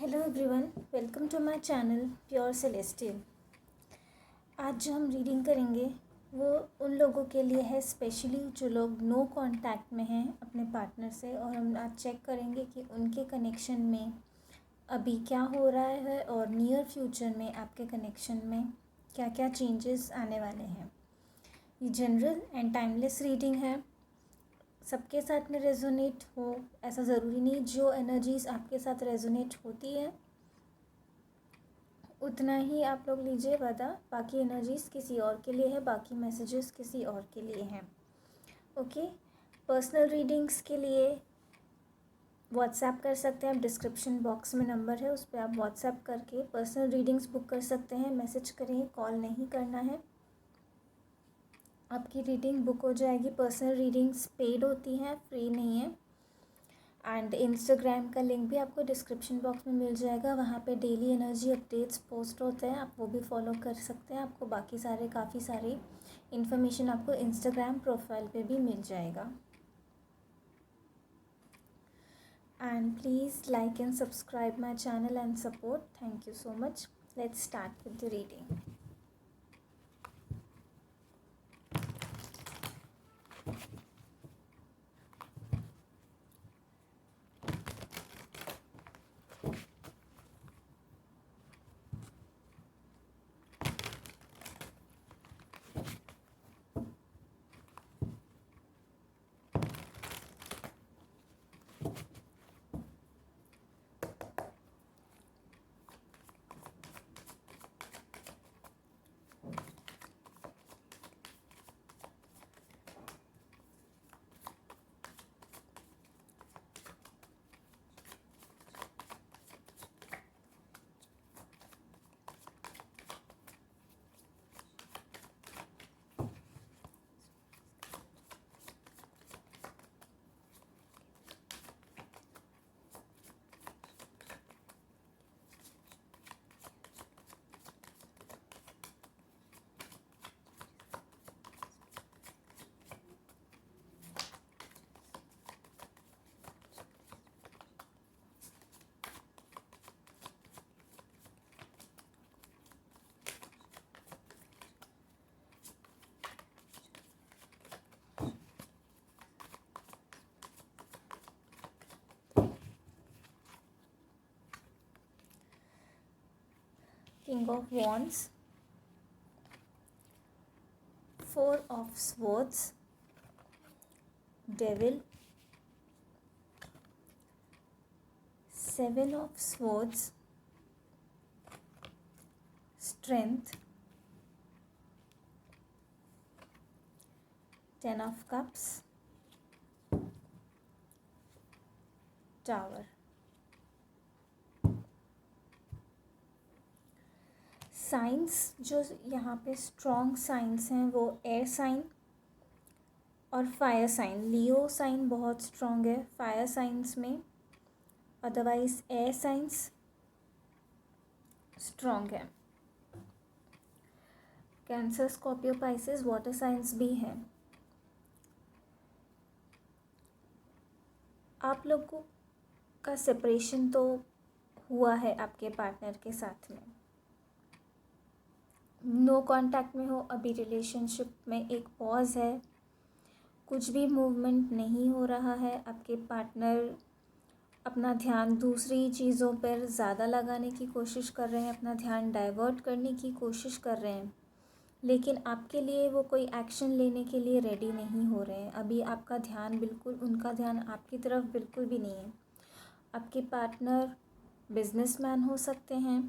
Hello everyone, welcome to my channel pure celestial. आज जो हम रीडिंग करेंगे वो उन लोगों के लिए है, स्पेशली जो लोग नो कांटेक्ट में हैं अपने पार्टनर से। और हम आज चेक करेंगे कि उनके कनेक्शन में अभी क्या हो रहा है और नियर फ्यूचर में आपके कनेक्शन में क्या क्या चेंजेस आने वाले हैं। ये जनरल एंड टाइमलेस रीडिंग है, सबके साथ में रेजोनेट हो ऐसा ज़रूरी नहीं। जो एनर्जीज़ आपके साथ रेजोनेट होती है उतना ही आप लोग लीजिए वादा, बाकी एनर्जीज़ किसी और के लिए है, बाकी मैसेजेस किसी और के लिए हैं। ओके, पर्सनल रीडिंग्स के लिए व्हाट्सएप कर सकते हैं आप, डिस्क्रिप्शन बॉक्स में नंबर है, उस पर आप व्हाट्सएप करके पर्सनल रीडिंग्स बुक कर सकते हैं। मैसेज करें, कॉल नहीं करना है, आपकी रीडिंग बुक हो जाएगी। पर्सनल रीडिंग्स पेड होती हैं, फ्री नहीं है। एंड इंस्टाग्राम का लिंक भी आपको डिस्क्रिप्शन बॉक्स में मिल जाएगा, वहाँ पे डेली एनर्जी अपडेट्स पोस्ट होते हैं, आप वो भी फॉलो कर सकते हैं। आपको बाकी काफ़ी सारे इन्फॉर्मेशन आपको इंस्टाग्राम प्रोफाइल पे भी मिल जाएगा। And please like and subscribe my channel and support. Thank you so much. Let's start with the reading. King of Wands, Four of Swords, Devil, Seven of Swords, Strength, Ten of Cups, Tower। Science जो यहाँ पे strong science हैं वो air sign और fire sign. लियो sign बहुत strong है fire science में, otherwise air science strong है। Cancer, Scorpio, Pisces water science भी हैं। आप लोगों का सेपरेशन तो हुआ है आपके पार्टनर के साथ में, नो कांटेक्ट में हो अभी, रिलेशनशिप में एक पॉज है, कुछ भी मूवमेंट नहीं हो रहा है। आपके पार्टनर अपना ध्यान दूसरी चीज़ों पर ज़्यादा लगाने की कोशिश कर रहे हैं, अपना ध्यान डाइवर्ट करने की कोशिश कर रहे हैं, लेकिन आपके लिए वो कोई एक्शन लेने के लिए रेडी नहीं हो रहे हैं। अभी आपका ध्यान बिल्कुल, उनका ध्यान आपकी तरफ बिल्कुल भी नहीं है। आपके पार्टनर बिजनेसमैन हो सकते हैं,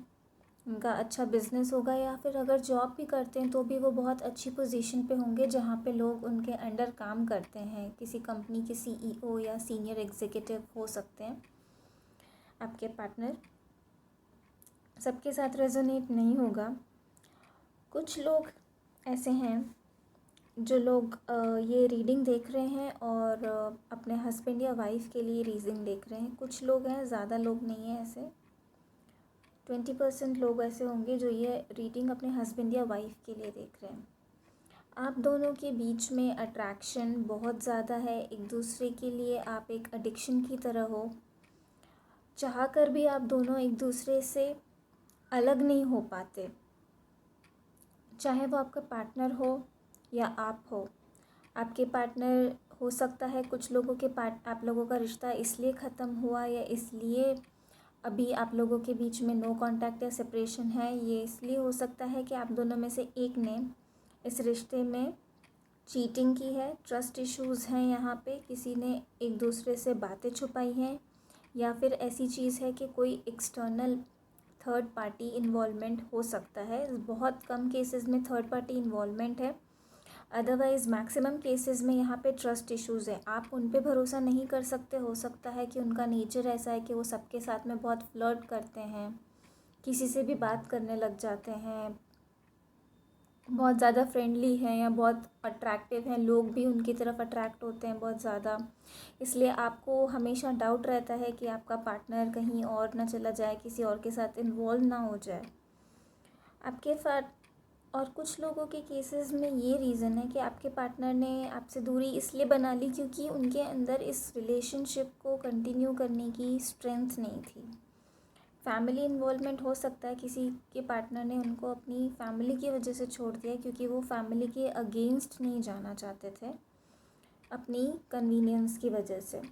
उनका अच्छा बिजनेस होगा, या फिर अगर जॉब भी करते हैं तो भी वो बहुत अच्छी पोजीशन पे होंगे जहाँ पे लोग उनके अंडर काम करते हैं। किसी कंपनी के सीईओ या सीनियर एग्जीक्यूटिव हो सकते हैं। आपके पार्टनर सबके साथ रेजोनेट नहीं होगा। कुछ लोग ऐसे हैं जो लोग ये रीडिंग देख रहे हैं और अपने हस्बैंड या वाइफ के लिए रीडिंग देख रहे हैं। कुछ लोग हैं, ज़्यादा लोग नहीं हैं, ऐसे 20% लोग ऐसे होंगे जो ये रीडिंग अपने हस्बैंड या वाइफ के लिए देख रहे हैं। आप दोनों के बीच में अट्रैक्शन बहुत ज़्यादा है, एक दूसरे के लिए आप एक एडिक्शन की तरह हो। चाह कर भी आप दोनों एक दूसरे से अलग नहीं हो पाते, चाहे वो आपका पार्टनर हो या आप हो। आपके पार्टनर हो सकता है, कुछ लोगों के आप लोगों का रिश्ता इसलिए ख़त्म हुआ या इसलिए अभी आप लोगों के बीच में नो कांटेक्ट या सेपरेशन है, ये इसलिए हो सकता है कि आप दोनों में से एक ने इस रिश्ते में चीटिंग की है, ट्रस्ट इश्यूज़ हैं, यहाँ पे किसी ने एक दूसरे से बातें छुपाई हैं, या फिर ऐसी चीज़ है कि कोई एक्सटर्नल थर्ड पार्टी इन्वॉल्वमेंट हो सकता है। बहुत कम केसेस में थर्ड पार्टी इन्वॉल्वमेंट है, अदरवाइज़ मैक्सिमम केसेस में यहाँ पे ट्रस्ट इश्यूज़ है। आप उन पे भरोसा नहीं कर सकते, हो सकता है कि उनका नेचर ऐसा है कि वो सबके साथ में बहुत फ्लर्ट करते हैं, किसी से भी बात करने लग जाते हैं, बहुत ज़्यादा फ्रेंडली हैं या बहुत अट्रैक्टिव हैं, लोग भी उनकी तरफ अट्रैक्ट होते हैं बहुत ज़्यादा। इसलिए आपको हमेशा डाउट रहता है कि आपका पार्टनर कहीं और ना चला जाए, किसी और के साथ इन्वॉल्व ना हो जाए आपके साथ। और कुछ लोगों के केसेस में ये रीज़न है कि आपके पार्टनर ने आपसे दूरी इसलिए बना ली क्योंकि उनके अंदर इस रिलेशनशिप को कंटिन्यू करने की स्ट्रेंथ नहीं थी। फैमिली इन्वॉल्वमेंट हो सकता है, किसी के पार्टनर ने उनको अपनी फैमिली की वजह से छोड़ दिया क्योंकि वो फैमिली के अगेंस्ट नहीं जाना चाहते थे, अपनी कन्वीनियंस की वजह से।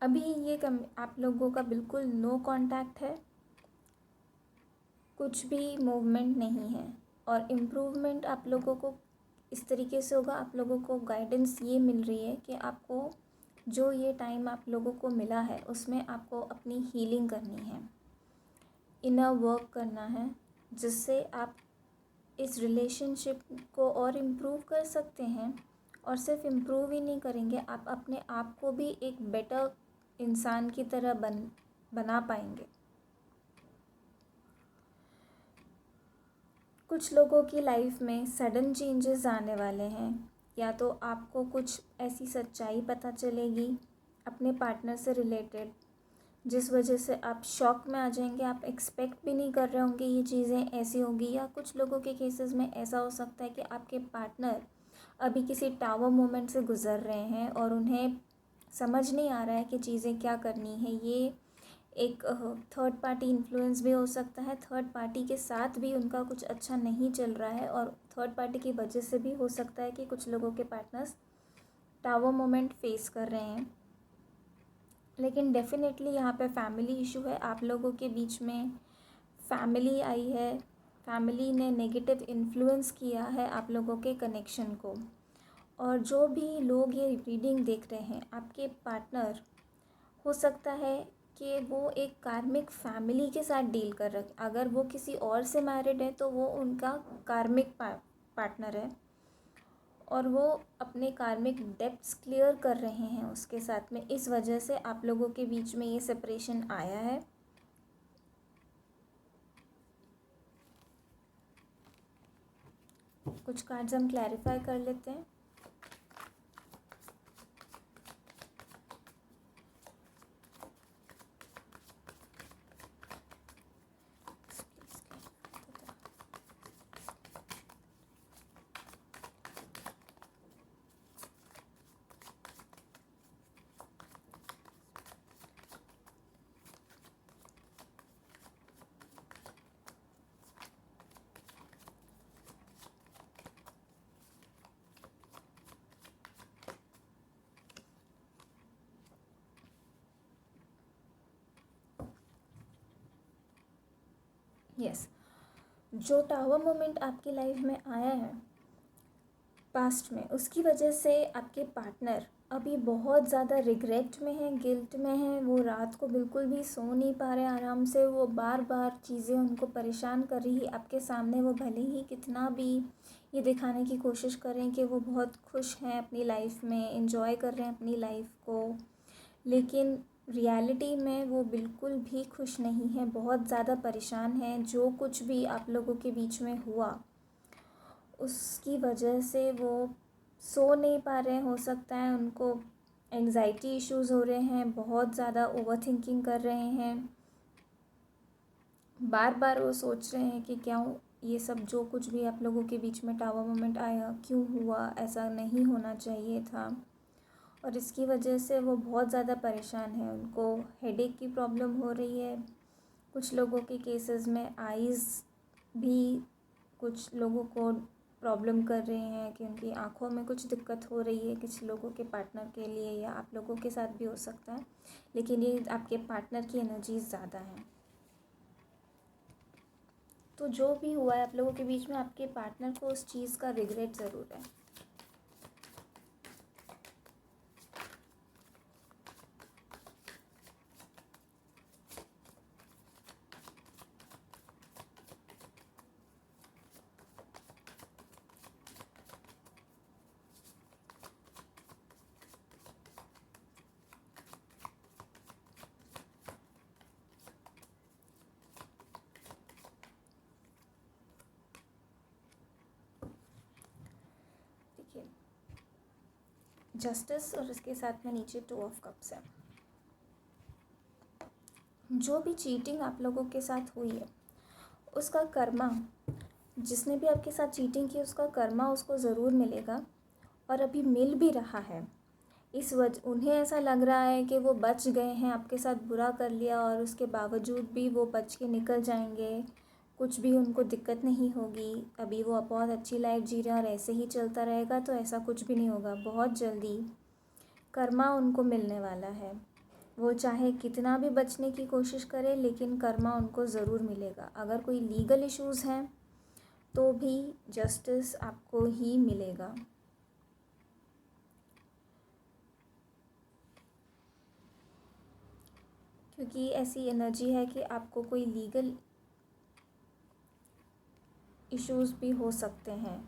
अभी ये आप लोगों का बिल्कुल नो कांटेक्ट है, कुछ भी मूवमेंट नहीं है। और इम्प्रूवमेंट आप लोगों को इस तरीके से होगा, आप लोगों को गाइडेंस ये मिल रही है कि आपको जो ये टाइम आप लोगों को मिला है उसमें आपको अपनी हीलिंग करनी है, इनर वर्क करना है, जिससे आप इस रिलेशनशिप को और इम्प्रूव कर सकते हैं। और सिर्फ इम्प्रूव ही नहीं करेंगे, आप अपने आप को भी एक बेटर इंसान की तरह बना पाएंगे। कुछ लोगों की लाइफ में सडन चेंजेस आने वाले हैं, या तो आपको कुछ ऐसी सच्चाई पता चलेगी अपने पार्टनर से रिलेटेड जिस वजह से आप शॉक में आ जाएंगे, आप एक्सपेक्ट भी नहीं कर रहे होंगे ये चीज़ें ऐसी होंगी। या कुछ लोगों के केसेस में ऐसा हो सकता है कि आपके पार्टनर अभी किसी टावर मोमेंट से गुज़र रहे हैं और उन्हें समझ नहीं आ रहा है कि चीज़ें क्या करनी है। ये एक थर्ड पार्टी इन्फ्लुएंस भी हो सकता है, थर्ड पार्टी के साथ भी उनका कुछ अच्छा नहीं चल रहा है, और थर्ड पार्टी की वजह से भी हो सकता है कि कुछ लोगों के पार्टनर्स टावर मोमेंट फेस कर रहे हैं। लेकिन डेफिनेटली यहाँ पे फैमिली इशू है, आप लोगों के बीच में फैमिली आई है, फैमिली ने नेगेटिव इन्फ्लुएंस किया है आप लोगों के कनेक्शन को। और जो भी लोग ये रीडिंग देख रहे हैं, आपके पार्टनर हो सकता है कि वो एक कार्मिक फैमिली के साथ डील कर रहे, अगर वो किसी और से मैरिड है तो वो उनका कार्मिक पार्टनर है, और वो अपने कार्मिक डेब्ट्स क्लियर कर रहे हैं उसके साथ में। इस वजह से आप लोगों के बीच में ये सेपरेशन आया है। कुछ कार्ड्स हम क्लैरिफाई कर लेते हैं। यस, जो टावर मोमेंट आपकी लाइफ में आया है पास्ट में, उसकी वजह से आपके पार्टनर अभी बहुत ज़्यादा रिग्रेट में है, गिल्ट में है। वो रात को बिल्कुल भी सो नहीं पा रहे आराम से, वो बार बार चीज़ें उनको परेशान कर रही है आपके सामने। वो भले ही कितना भी ये दिखाने की कोशिश करें कि वो बहुत खुश हैं अपनी लाइफ में, एंजॉय कर रहे हैं अपनी लाइफ को, लेकिन रियलिटी में वो बिल्कुल भी खुश नहीं है, बहुत ज़्यादा परेशान है। जो कुछ भी आप लोगों के बीच में हुआ उसकी वजह से वो सो नहीं पा रहे हैं, हो सकता है उनको एंजाइटी इश्यूज़ हो रहे हैं, बहुत ज़्यादा ओवर थिंकिंग कर रहे हैं, बार बार वो सोच रहे हैं कि क्या ये सब जो कुछ भी आप लोगों के बीच में टावर मोमेंट आया क्यों हुआ, ऐसा नहीं होना चाहिए था। और इसकी वजह से वो बहुत ज़्यादा परेशान है। उनको हेडेक की प्रॉब्लम हो रही है। कुछ लोगों के केसेस में आइज़ भी कुछ लोगों को प्रॉब्लम कर रहे हैं कि उनकी आँखों में कुछ दिक्कत हो रही है। कुछ लोगों के पार्टनर के लिए या आप लोगों के साथ भी हो सकता है, लेकिन ये आपके पार्टनर की एनर्जी ज़्यादा है। तो जो भी हुआ है आप लोगों के बीच में, आपके पार्टनर को उस चीज़ का रिग्रेट ज़रूर है। देखिए, जस्टिस और इसके साथ में नीचे 2 ऑफ कप्स है। जो भी चीटिंग आप लोगों के साथ हुई है, उसका कर्मा, जिसने भी आपके साथ चीटिंग की उसका कर्मा उसको ज़रूर मिलेगा, और अभी मिल भी रहा है। इस वजह उन्हें ऐसा लग रहा है कि वो बच गए हैं, आपके साथ बुरा कर लिया और उसके बावजूद भी वो बच के निकल जाएंगे, कुछ भी उनको दिक्कत नहीं होगी। अभी वो बहुत अच्छी लाइफ जी रहे हैं और ऐसे ही चलता रहेगा, तो ऐसा कुछ भी नहीं होगा। बहुत जल्दी कर्मा उनको मिलने वाला है। वो चाहे कितना भी बचने की कोशिश करे, लेकिन कर्मा उनको ज़रूर मिलेगा। अगर कोई लीगल इश्यूज़ हैं तो भी जस्टिस आपको ही मिलेगा। क्योंकि ऐसी एनर्जी है कि आपको कोई लीगल इश्यूज़ भी हो सकते हैं,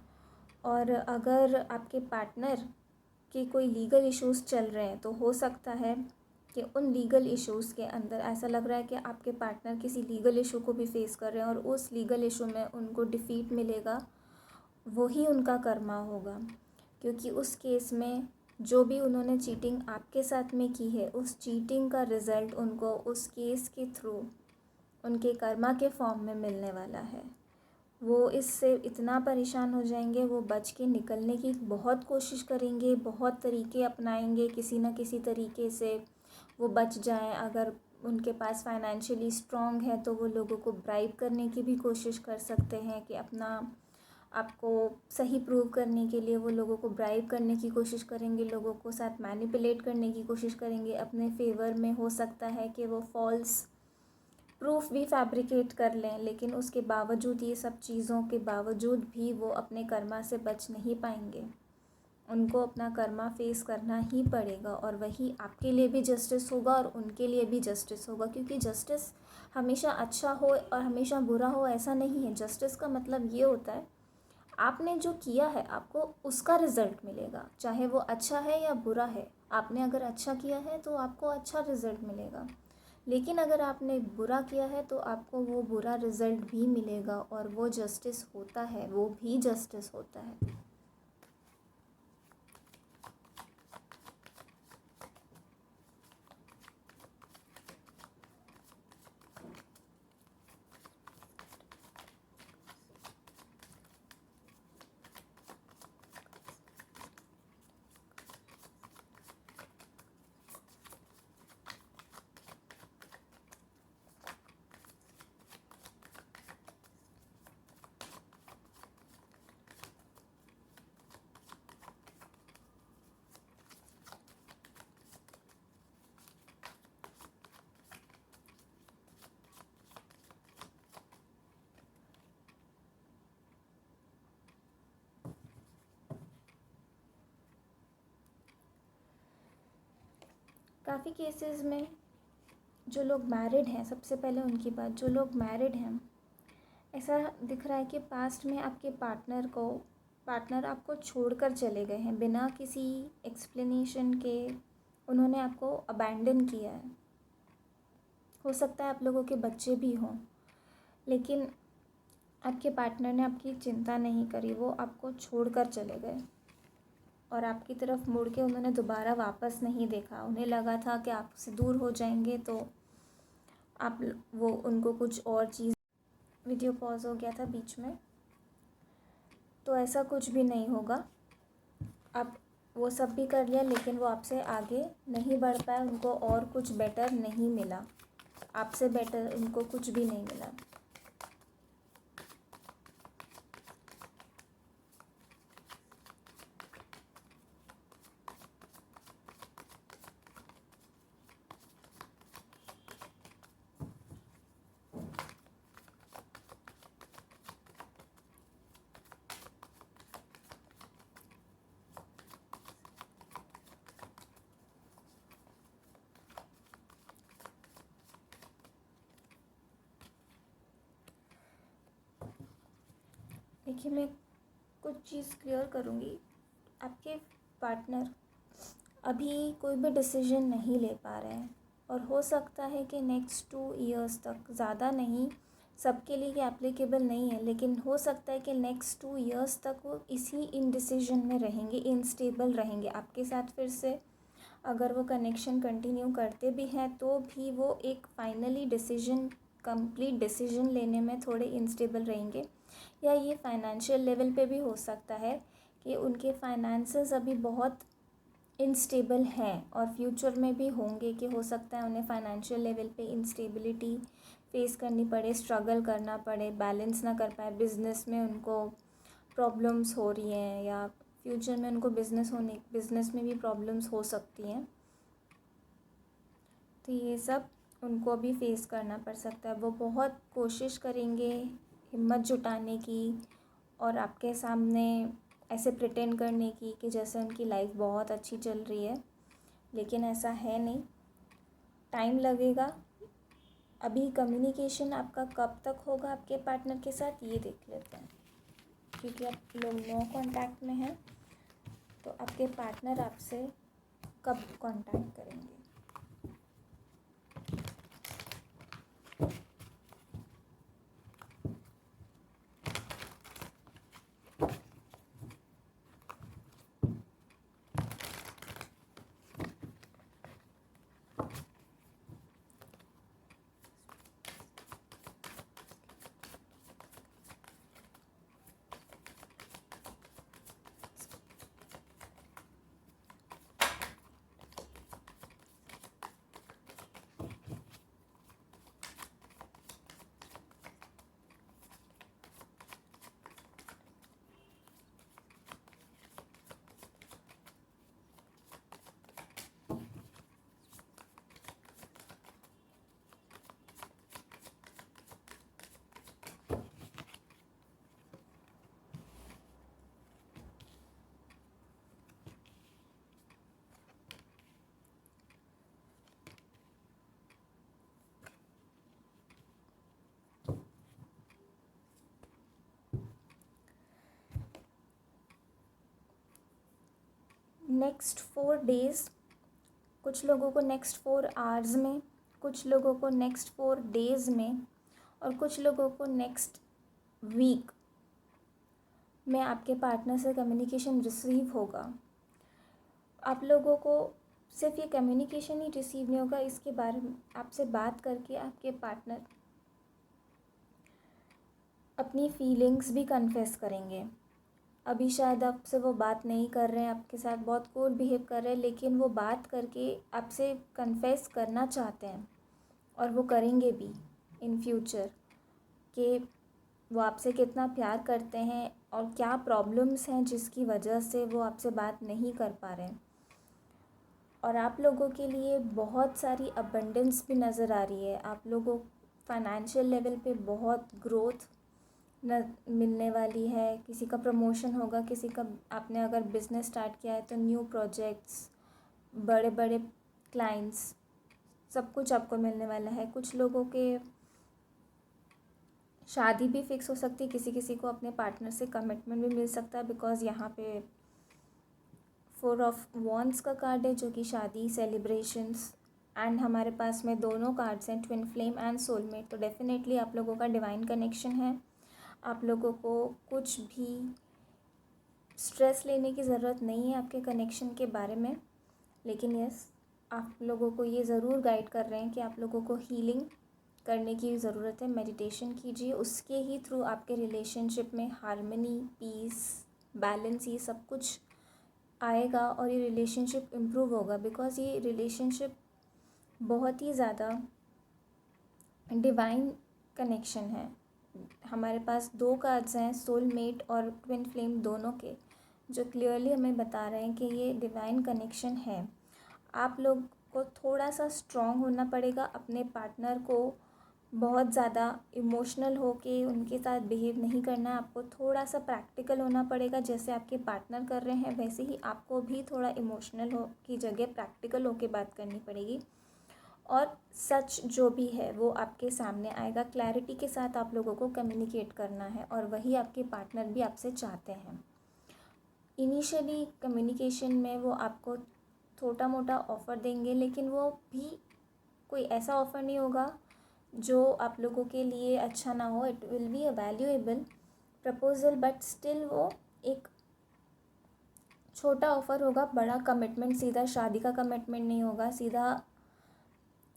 और अगर आपके पार्टनर के कोई लीगल इश्यूज़ चल रहे हैं तो हो सकता है कि उन लीगल इश्यूज़ के अंदर ऐसा लग रहा है कि आपके पार्टनर किसी लीगल इशू को भी फेस कर रहे हैं और उस लीगल इशू में उनको डिफ़ीट मिलेगा, वही उनका कर्मा होगा। क्योंकि उस केस में जो भी उन्होंने चीटिंग आपके साथ में की है, उस चीटिंग का रिज़ल्ट उनको उस केस के थ्रू उनके कर्मा के फॉर्म में मिलने वाला है। वो इससे इतना परेशान हो जाएंगे, वो बच के निकलने की बहुत कोशिश करेंगे, बहुत तरीके अपनाएंगे, किसी न किसी तरीके से वो बच जाएं। अगर उनके पास फाइनेंशियली स्ट्रॉन्ग है तो वो लोगों को ब्राइब करने की भी कोशिश कर सकते हैं कि आपको सही प्रूव करने के लिए वो लोगों को ब्राइब करने की कोशिश करेंगे, लोगों को साथ मैनिपुलेट करने की कोशिश करेंगे अपने फेवर में। हो सकता है कि वो फॉल्स प्रूफ भी फैब्रिकेट कर लें, लेकिन उसके बावजूद, ये सब चीज़ों के बावजूद भी वो अपने कर्मा से बच नहीं पाएंगे। उनको अपना कर्मा फेस करना ही पड़ेगा, और वही आपके लिए भी जस्टिस होगा और उनके लिए भी जस्टिस होगा। क्योंकि जस्टिस हमेशा अच्छा हो और हमेशा बुरा हो ऐसा नहीं है। जस्टिस का मतलब ये होता है आपने जो किया है आपको उसका रिज़ल्ट मिलेगा, चाहे वो अच्छा है या बुरा है। आपने अगर अच्छा किया है तो आपको अच्छा रिज़ल्ट मिलेगा, लेकिन अगर आपने बुरा किया है तो आपको वो बुरा रिज़ल्ट भी मिलेगा, और वो जस्टिस होता है, वो भी जस्टिस होता है। काफ़ी केसेस में जो लोग मैरिड हैं, सबसे पहले उनकी बात, जो लोग मैरिड हैं, ऐसा दिख रहा है कि पास्ट में आपके पार्टनर आपको छोड़कर चले गए हैं बिना किसी एक्सप्लेनेशन के। उन्होंने आपको अबैंडन किया है। हो सकता है आप लोगों के बच्चे भी हों, लेकिन आपके पार्टनर ने आपकी चिंता नहीं करी, वो आपको छोड़कर चले गए और आपकी तरफ मुड़ के उन्होंने दोबारा वापस नहीं देखा। उन्हें लगा था कि आपसे दूर हो जाएंगे तो वो उनको कुछ और चीज़। वीडियो पॉज हो गया था बीच में, तो ऐसा कुछ भी नहीं होगा। अब वो सब भी कर लिया, लेकिन वो आपसे आगे नहीं बढ़ पाए, उनको और कुछ बेटर नहीं मिला, आपसे बेटर उनको कुछ भी नहीं मिला। देखिए, मैं कुछ चीज़ क्लियर करूँगी। आपके पार्टनर अभी कोई भी डिसीजन नहीं ले पा रहे हैं, और हो सकता है कि नेक्स्ट 2 इयर्स तक, ज़्यादा नहीं, सबके लिए ये एप्लीकेबल नहीं है, लेकिन हो सकता है कि नेक्स्ट 2 इयर्स तक वो इसी इनडिसीजन में रहेंगे, इनस्टेबल रहेंगे आपके साथ। फिर से अगर वो कनेक्शन कंटिन्यू करते भी हैं तो भी वो एक फाइनली डिसीजन, कंप्लीट डिसीजन लेने में थोड़े इनस्टेबल रहेंगे। या ये फाइनेंशियल लेवल पे भी हो सकता है कि उनके फाइनेंसेस अभी बहुत इनस्टेबल हैं, और फ्यूचर में भी होंगे, कि हो सकता है उन्हें फाइनेंशियल लेवल पे इंस्टेबिलिटी फेस करनी पड़े, स्ट्रगल करना पड़े, बैलेंस ना कर पाए, बिज़नेस में उनको प्रॉब्लम्स हो रही हैं, या फ्यूचर में उनको बिज़नेस में भी प्रॉब्लम्स हो सकती हैं। तो ये सब उनको अभी फेस करना पड़ सकता है। वो बहुत कोशिश करेंगे हिम्मत जुटाने की, और आपके सामने ऐसे प्रिटेंड करने की कि जैसे उनकी लाइफ बहुत अच्छी चल रही है, लेकिन ऐसा है नहीं, टाइम लगेगा। अभी कम्युनिकेशन आपका कब तक होगा आपके पार्टनर के साथ, ये देख लेते हैं। क्योंकि आप लोग नो कांटेक्ट में हैं, तो आपके पार्टनर आपसे कब कांटेक्ट करेंगे। नेक्स्ट 4 डेज़, कुछ लोगों को नेक्स्ट 4 आवर्स में, कुछ लोगों को नेक्स्ट 4 डेज़ में, और कुछ लोगों को नेक्स्ट वीक में आपके पार्टनर से कम्युनिकेशन रिसीव होगा। आप लोगों को सिर्फ ये कम्युनिकेशन ही रिसीव नहीं होगा, इसके बारे में आपसे बात करके आपके पार्टनर अपनी फीलिंग्स भी कन्फेस करेंगे। अभी शायद आपसे वो बात नहीं कर रहे हैं, आपके साथ बहुत कूल बिहेव कर रहे हैं, लेकिन वो बात करके आपसे कन्फेस करना चाहते हैं, और वो करेंगे भी इन फ्यूचर, कि वो आपसे कितना प्यार करते हैं और क्या प्रॉब्लम्स हैं जिसकी वजह से वो आपसे बात नहीं कर पा रहे हैं। और आप लोगों के लिए बहुत सारी अबंडेंस भी नज़र आ रही है। आप लोगों फाइनेंशियल लेवल पे बहुत ग्रोथ न मिलने वाली है, किसी का प्रमोशन होगा, किसी का, आपने अगर बिज़नेस स्टार्ट किया है तो न्यू प्रोजेक्ट्स, बड़े बड़े क्लाइंट्स, सब कुछ आपको मिलने वाला है। कुछ लोगों के शादी भी फिक्स हो सकती है, किसी किसी को अपने पार्टनर से कमिटमेंट भी मिल सकता है, बिकॉज़ यहाँ पे 4 ऑफ वॉन्ड्स का कार्ड है, जो कि शादी, सेलिब्रेशंस, एंड हमारे पास में दोनों कार्ड्स हैं, ट्विन फ्लेम एंड सोलमेट। तो डेफिनेटली आप लोगों का डिवाइन कनेक्शन है। आप लोगों को कुछ भी स्ट्रेस लेने की ज़रूरत नहीं है आपके कनेक्शन के बारे में, लेकिन यस, आप लोगों को ये ज़रूर गाइड कर रहे हैं कि आप लोगों को हीलिंग करने की ज़रूरत है। मेडिटेशन कीजिए, उसके ही थ्रू आपके रिलेशनशिप में हार्मनी, पीस, बैलेंस, ये सब कुछ आएगा और ये रिलेशनशिप इम्प्रूव होगा, बिकॉज़ ये रिलेशनशिप बहुत ही ज़्यादा डिवाइन कनेक्शन है। हमारे पास 2 कार्ड्स हैं, सोलमेट और ट्विन फ्लेम दोनों के, जो क्लियरली हमें बता रहे हैं कि ये डिवाइन कनेक्शन है। आप लोग को थोड़ा सा स्ट्रॉन्ग होना पड़ेगा, अपने पार्टनर को बहुत ज़्यादा इमोशनल होके उनके साथ बिहेव नहीं करना है। आपको थोड़ा सा प्रैक्टिकल होना पड़ेगा, जैसे आपके पार्टनर कर रहे हैं वैसे ही आपको भी थोड़ा इमोशनल हो की जगह प्रैक्टिकल होके बात करनी पड़ेगी। और सच जो भी है वो आपके सामने आएगा। क्लैरिटी के साथ आप लोगों को कम्युनिकेट करना है, और वही आपके पार्टनर भी आपसे चाहते हैं। इनिशियली कम्युनिकेशन में वो आपको छोटा मोटा ऑफ़र देंगे, लेकिन वो भी कोई ऐसा ऑफ़र नहीं होगा जो आप लोगों के लिए अच्छा ना हो। It will be a valuable proposal, but still वो एक छोटा ऑफ़र होगा। बड़ा कमिटमेंट, सीधा शादी का कमिटमेंट नहीं होगा, सीधा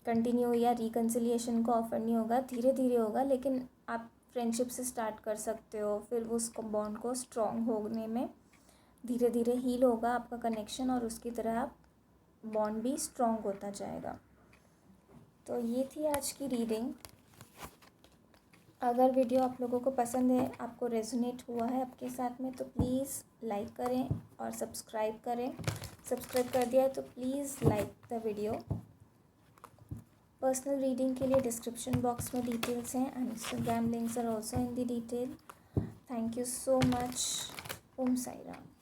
कंटिन्यू या रिकन्सिलिएशन का ऑफ़र नहीं होगा। धीरे धीरे होगा, लेकिन आप फ्रेंडशिप से स्टार्ट कर सकते हो, फिर उस बॉन्ड को स्ट्रॉन्ग होने में धीरे धीरे हील होगा आपका कनेक्शन, और उसकी तरह आप बॉन्ड भी स्ट्रॉन्ग होता जाएगा। तो ये थी आज की रीडिंग। अगर वीडियो आप लोगों को पसंद है, आपको रेजोनेट हुआ है आपके साथ में, तो प्लीज़ लाइक करें और सब्सक्राइब करें। सब्सक्राइब कर दिया है तो please like the video. Personal reading के लिए डिस्क्रिप्शन बॉक्स में डिटेल्स हैं, and Instagram links are also in the detail. Thank you so much. Om Sai Ram.